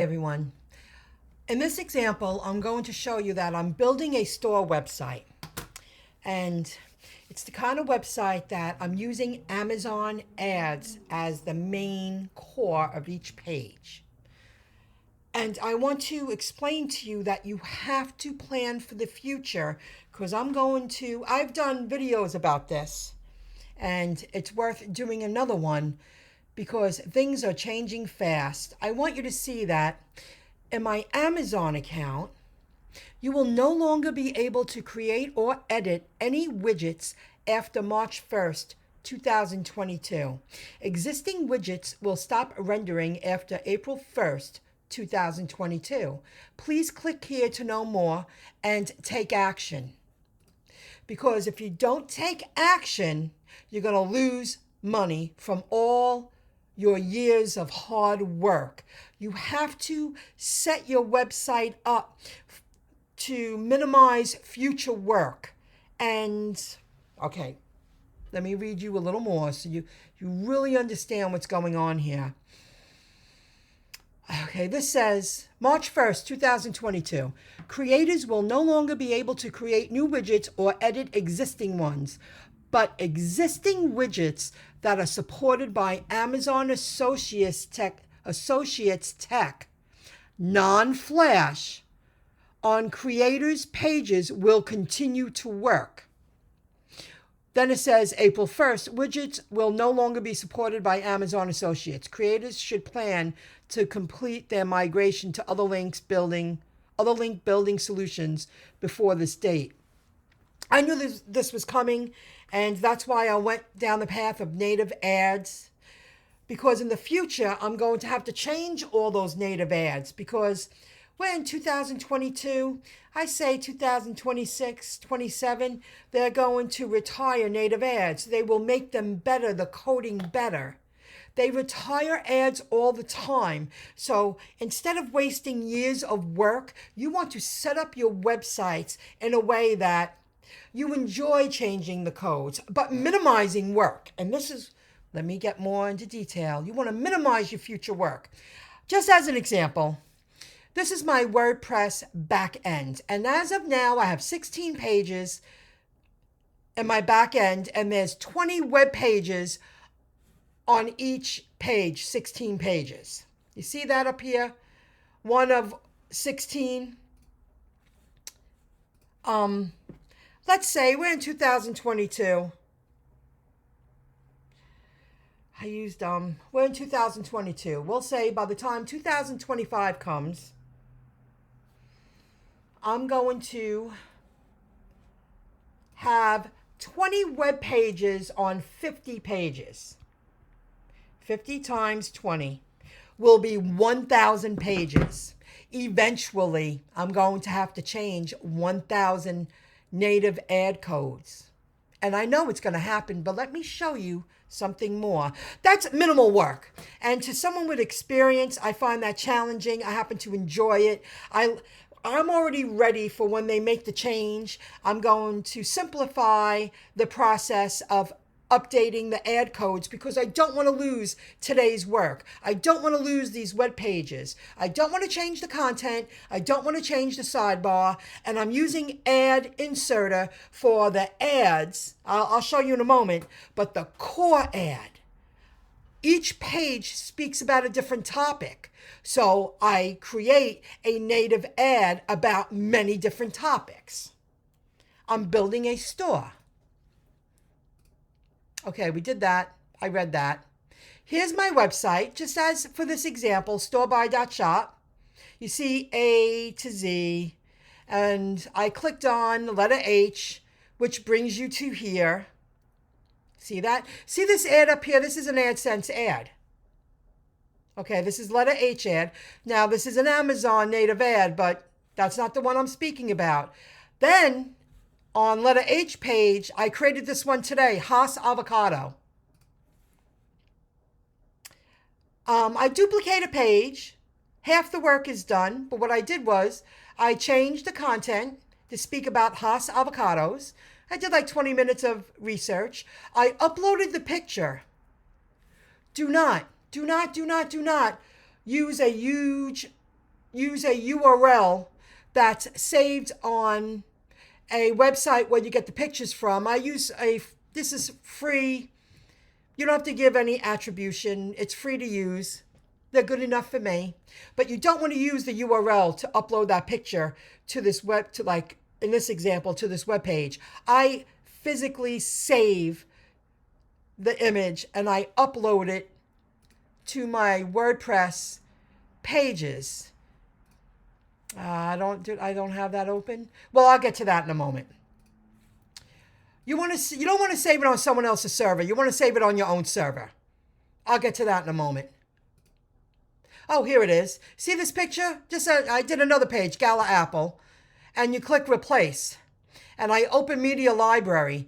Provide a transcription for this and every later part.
Everyone. In this example, I'm going to show you that I'm building a store website. And it's the kind of website that I'm using Amazon ads as the main core of each page. And I want to explain to you that you have to plan for the future because I've done videos about this and it's worth doing another one because things are changing fast. I want you to see that in my Amazon account, you will no longer be able to create or edit any widgets after March 1st, 2022. Existing widgets will stop rendering after April 1st, 2022. Please click here to know more and take action. Because if you don't take action, you're going to lose money from all your years of hard work. You have to set your website up to minimize future work. And, okay, let me read you a little more so you really understand what's going on here. Okay, this says, March 1st, 2022, creators will no longer be able to create new widgets or edit existing ones, but existing widgets that are supported by Amazon Associates Tech, non-Flash, on creators' pages will continue to work. Then it says April 1st, widgets will no longer be supported by Amazon Associates. Creators should plan to complete their migration to other link building solutions before this date. I knew this was coming, and that's why I went down the path of native ads, because in the future, I'm going to have to change all those native ads because we're in 2022, I say 2026, 27, they're going to retire native ads. They will make them better, the coding better. They retire ads all the time. So instead of wasting years of work, you want to set up your websites in a way that you enjoy changing the codes, but minimizing work. And this is, let me get more into detail. You want to minimize your future work. Just as an example, this is my WordPress back end. And as of now, I have 16 pages in my back end, and there's 20 web pages on each page, 16 pages. You see that up here? One of 16. Let's say we're in 2022. We're in 2022. We'll say by the time 2025 comes, I'm going to have 20 web pages on 50 pages. 50 times 20 will be 1,000 pages. Eventually, I'm going to have to change 1,000 native ad codes. And I know it's going to happen, but let me show you something more. That's minimal work. And to someone with experience, I find that challenging. I happen to enjoy it. I'm already ready for when they make the change. I'm going to simplify the process of updating the ad codes because I don't want to lose today's work. I don't want to lose these web pages. I don't want to change the content. I don't want to change the sidebar. And I'm using ad inserter for the ads. I'll show you in a moment. But the core ad, each page speaks about a different topic. So I create a native ad about many different topics. I'm building a store. Okay, we did that. I read that. Here's my website, just as for this example, storebuy.shop. You see A to Z, and I clicked on the letter H, which brings you to here. See that? See this ad up here? This is an AdSense ad. Okay, this is letter H ad. Now, this is an Amazon native ad, but that's not the one I'm speaking about. Then, on letter H page, I created this one today, Haas Avocado. I duplicate a page. Half the work is done, but what I did was I changed the content to speak about Haas avocados. I did like 20 minutes of research. I uploaded the picture. Do not use a huge use a URL that's saved on a website where you get the pictures from. This is free. You don't have to give any attribution. It's free to use. They're good enough for me. But you don't want to use the URL to upload that picture to this like in this example, to this web page. I physically save the image and I upload it to my WordPress pages. I don't have that open. Well, I'll get to that in a moment. You don't want to save it on someone else's server. You want to save it on your own server. I'll get to that in a moment. Oh, here it is. See this picture? I did another page, Gala Apple, and you click replace. And I open media library.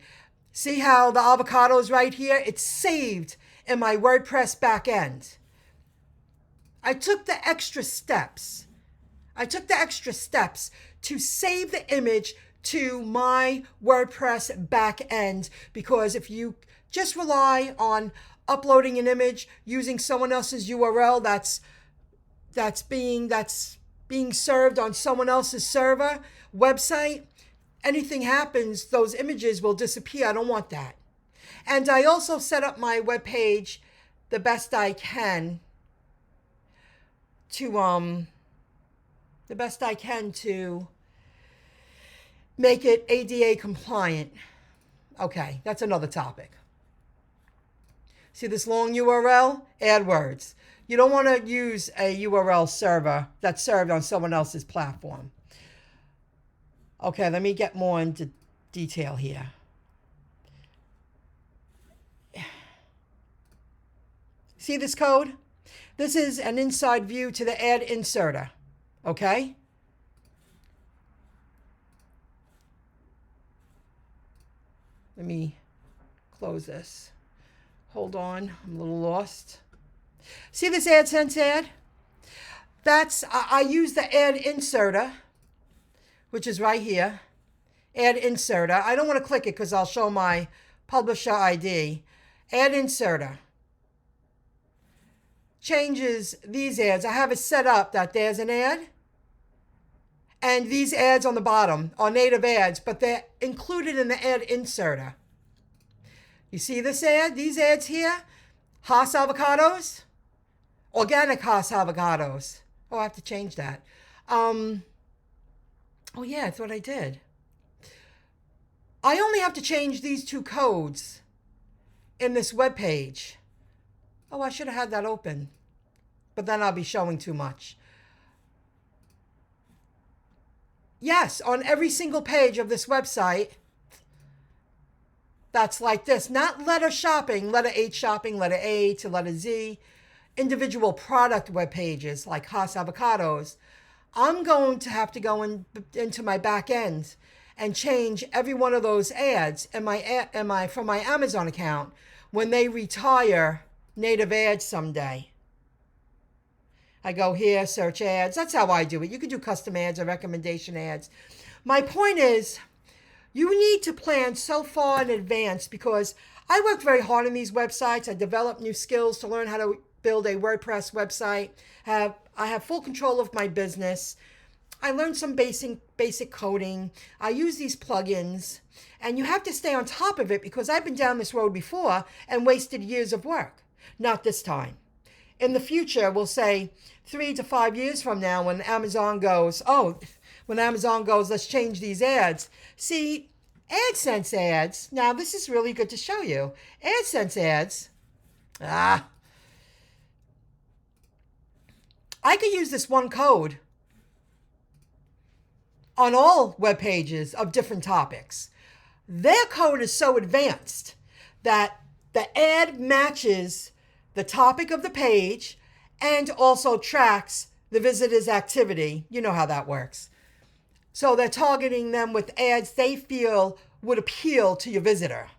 See how the avocado is right here? It's saved in my WordPress backend. I took the extra steps to save the image to my WordPress backend, because if you just rely on uploading an image using someone else's URL that's being served on someone else's server website, anything happens, those images will disappear. I don't want that. And I also set up my web page the best I can to make it ADA compliant. Okay, that's another topic. See this long URL? AdWords. You don't want to use a URL server that's served on someone else's platform. Okay, let me get more into detail here. See this code? This is an inside view to the ad inserter. Okay? Let me close this. Hold on, I'm a little lost. See this AdSense ad? I use the ad inserter, which is right here. Ad inserter. I don't want to click it because I'll show my publisher ID. Ad inserter changes these ads. I have it set up that there's an ad, and these ads on the bottom are native ads, but they're included in the ad inserter. You see this ad? These ads here? Haas avocados? Organic Haas avocados. Oh, I have to change that. Oh yeah, I thought I did. I only have to change these two codes in this web page. Oh, I should have had that open, but then I'll be showing too much. Yes, on every single page of this website, that's like this. Not letter shopping, letter H shopping, letter A to letter Z. Individual product web pages like Haas avocados. I'm going to have to go into my back end and change every one of those ads from my Amazon account when they retire native ads someday. I go here, search ads. That's how I do it. You can do custom ads or recommendation ads. My point is, you need to plan so far in advance, because I worked very hard on these websites. I developed new skills to learn how to build a WordPress website. I have full control of my business. I learned some basic coding. I use these plugins, and you have to stay on top of it, because I've been down this road before and wasted years of work. Not this time. In the future, we'll say 3 to 5 years from now, when Amazon goes, let's change these ads. See, AdSense ads, now this is really good to show you. AdSense ads, I could use this one code on all web pages of different topics. Their code is so advanced that the ad matches the topic of the page and also tracks the visitor's activity. You know how that works. So they're targeting them with ads they feel would appeal to your visitor.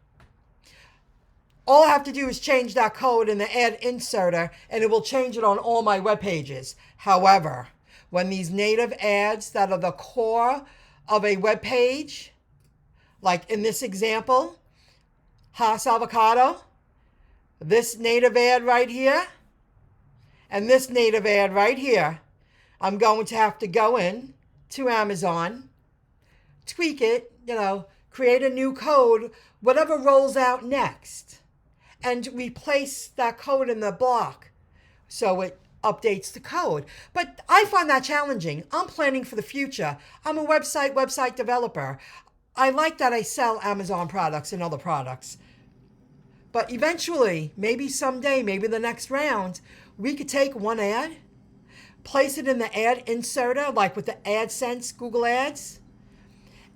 All I have to do is change that code in the ad inserter, and it will change it on all my web pages. However, when these native ads that are the core of a web page, like in this example, Haas avocado, this native ad right here, and this native ad right here, I'm going to have to go in to Amazon, tweak it, create a new code, whatever rolls out next, and replace that code in the block so it updates the code. But I find that challenging. I'm planning for the future. I'm a website developer. I like that I sell Amazon products and other products. But eventually, maybe someday, maybe the next round, we could take one ad, place it in the ad inserter, like with the AdSense Google Ads,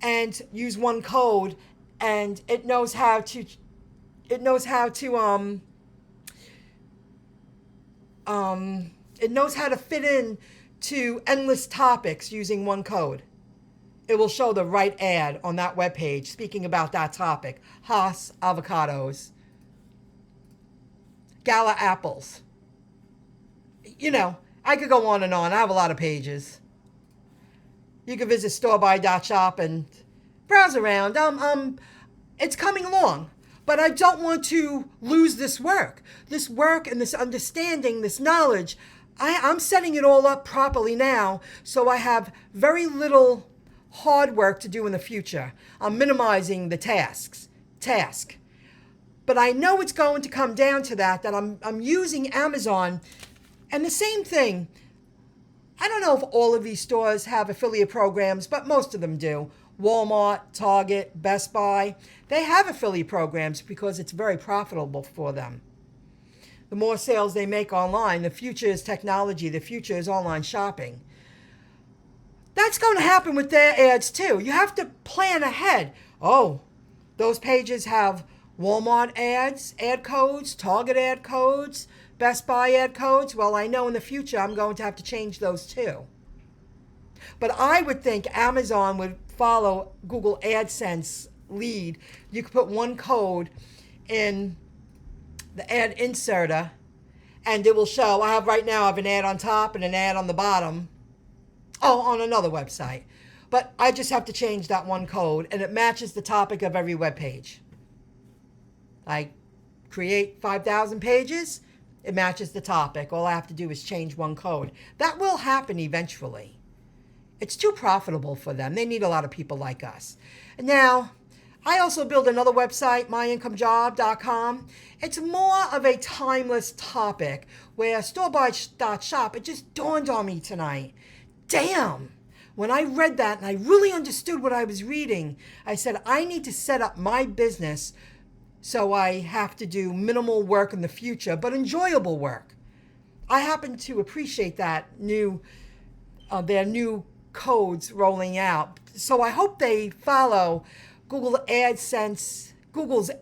and use one code, and it knows how to fit in to endless topics using one code. It will show the right ad on that web page speaking about that topic. Haas avocados, Gala apples. I could go on and on. I have a lot of pages. You can visit storebuy.shop and browse around. It's coming along. But I don't want to lose this work and this understanding, this knowledge. I'm setting it all up properly now, so I have very little hard work to do in the future. I'm minimizing the task. But I know it's going to come down to that I'm using Amazon. And the same thing, I don't know if all of these stores have affiliate programs, but most of them do. Walmart, Target, Best Buy, they have affiliate programs because it's very profitable for them. The more sales they make online, the future is technology, the future is online shopping. That's going to happen with their ads too. You have to plan ahead. Oh, those pages have Walmart ads, ad codes, Target ad codes, Best Buy ad codes. Well, I know in the future I'm going to have to change those too. But I would think Amazon would follow Google AdSense lead. You could put one code in the ad inserter and it will show. I have an ad on top and an ad on the bottom. Oh, on another website. But I just have to change that one code and it matches the topic of every web page. I create 5,000 pages, it matches the topic. All I have to do is change one code. That will happen eventually. It's too profitable for them. They need a lot of people like us. Now, I also build another website, MyIncomeJob.com. It's more of a timeless topic where store-by.shop, it just dawned on me tonight. Damn! When I read that and I really understood what I was reading, I said, I need to set up my business so I have to do minimal work in the future, but enjoyable work. I happen to appreciate that their new codes rolling out. So I hope they follow Google AdSense, Google's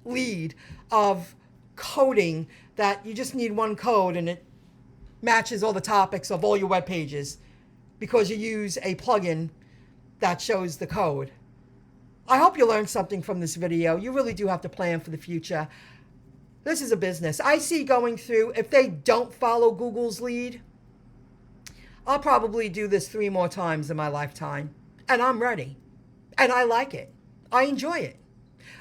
lead of coding that you just need one code and it matches all the topics of all your web pages because you use a plugin that shows the code. I hope you learned something from this video. You really do have to plan for the future. This is a business. I see going through, if they don't follow Google's lead, I'll probably do this 3 more times in my lifetime. And I'm ready. And I like it. I enjoy it.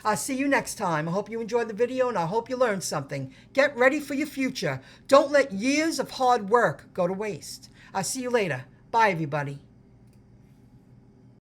I'll see you next time. I hope you enjoyed the video and I hope you learned something. Get ready for your future. Don't let years of hard work go to waste. I'll see you later. Bye, everybody.